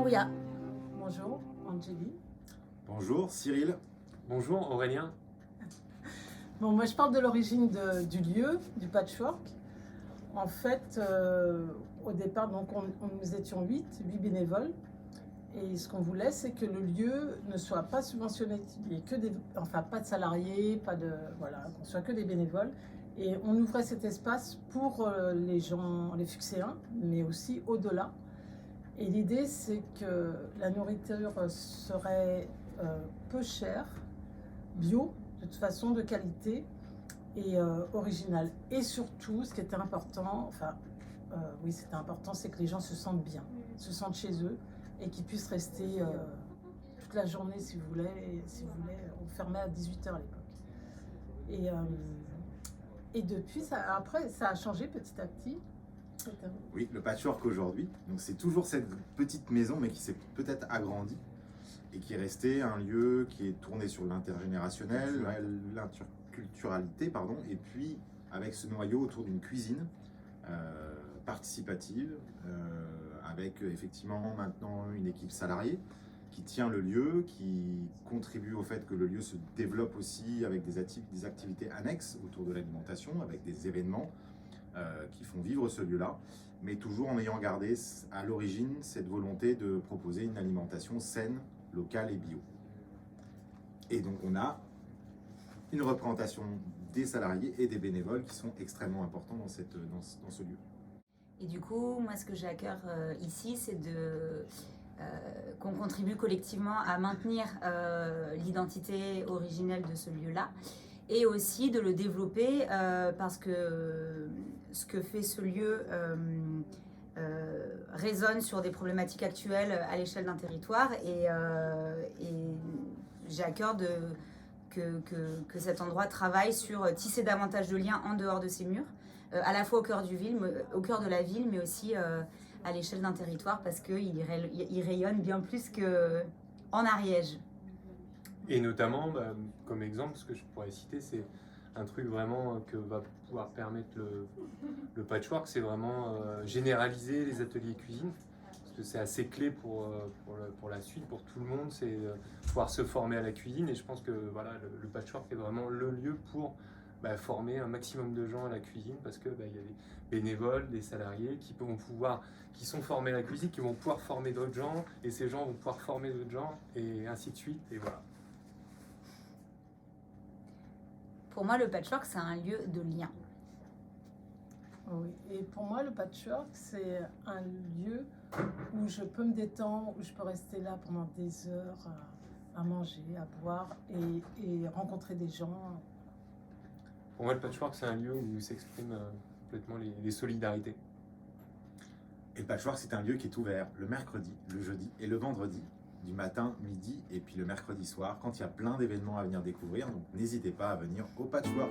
Maria. Bonjour, Angélie. Bonjour Cyril. Bonjour Aurélien. Bon, moi je parle de l'origine du lieu, du patchwork. En fait, au départ, donc nous étions 8 bénévoles. Et ce qu'on voulait, c'est que le lieu ne soit pas subventionné, il n'y ait que pas de salariés, qu'on soit que des bénévoles. Et on ouvrait cet espace pour les gens, les Fuxéens, mais aussi au-delà. Et l'idée, c'est que la nourriture serait peu chère, bio, de toute façon de qualité et originale. Et surtout, ce qui était important, c'était important, c'est que les gens se sentent bien, se sentent chez eux et qu'ils puissent rester toute la journée si vous voulez. On fermait à 18h à l'époque. Et depuis, après, ça a changé petit à petit. Oui, le patchwork aujourd'hui, donc c'est toujours cette petite maison, mais qui s'est peut-être agrandie et qui est resté un lieu qui est tourné sur l'intergénérationnel, l'interculturalité, et puis avec ce noyau autour d'une cuisine participative, avec effectivement maintenant une équipe salariée qui tient le lieu, qui contribue au fait que le lieu se développe aussi avec des activités annexes autour de l'alimentation, avec des événements qui font vivre ce lieu-là, mais toujours en ayant gardé à l'origine cette volonté de proposer une alimentation saine, locale et bio. Et donc on a une représentation des salariés et des bénévoles qui sont extrêmement importants dans ce lieu. Et du coup, moi ce que j'ai à cœur ici, c'est qu'on contribue collectivement à maintenir l'identité originelle de ce lieu-là et aussi de le développer parce que ce que fait ce lieu résonne sur des problématiques actuelles à l'échelle d'un territoire et j'ai à cœur que cet endroit travaille sur tisser davantage de liens en dehors de ses murs, à la fois au cœur de la ville, mais aussi à l'échelle d'un territoire parce qu'il rayonne bien plus qu'en Ariège. Et notamment, comme exemple, ce que je pourrais citer, c'est un truc vraiment que va pouvoir permettre le patchwork, c'est vraiment généraliser les ateliers cuisine, parce que c'est assez clé pour la suite, pour tout le monde, c'est pouvoir se former à la cuisine, et je pense que voilà, le patchwork est vraiment le lieu pour former un maximum de gens à la cuisine, parce que y a des bénévoles, des salariés qui sont formés à la cuisine, qui vont pouvoir former d'autres gens, et ces gens vont pouvoir former d'autres gens, et ainsi de suite, et voilà. Pour moi, le patchwork, c'est un lieu de lien. Oui, et pour moi, le patchwork, c'est un lieu où je peux me détendre, où je peux rester là pendant des heures à manger, à boire et rencontrer des gens. Pour moi, le patchwork, c'est un lieu où s'expriment complètement les solidarités. Et le patchwork, c'est un lieu qui est ouvert le mercredi, le jeudi et le vendredi, du matin, midi, et puis le mercredi soir, quand il y a plein d'événements à venir découvrir. Donc n'hésitez pas à venir au patchwork.